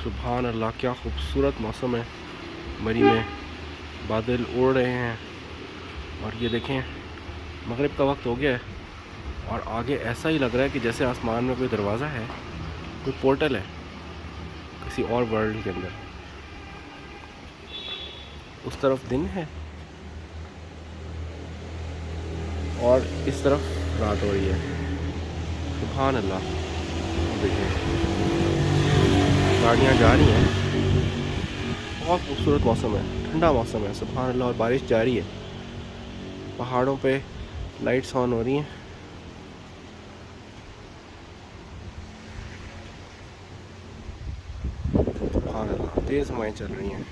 सुभान अल्लाह, क्या खूबसूरत मौसम है। मरी में बादल उड़ रहे हैं और ये देखें मगरिब का वक्त हो गया है और आगे ऐसा ही लग रहा है कि जैसे आसमान में कोई दरवाज़ा है, कोई पोर्टल है किसी और वर्ल्ड के अंदर। उस तरफ दिन है और इस तरफ रात हो रही है। सुभान अल्लाह, देखिए गाड़ियाँ जा रही हैं। बहुत खूबसूरत मौसम है, ठंडा मौसम है। सुभान अल्लाह, और बारिश जारी है। पहाड़ों पे लाइट्स ऑन हो रही हैं। सुभान अल्लाह, तेज़ हवाएं चल रही हैं।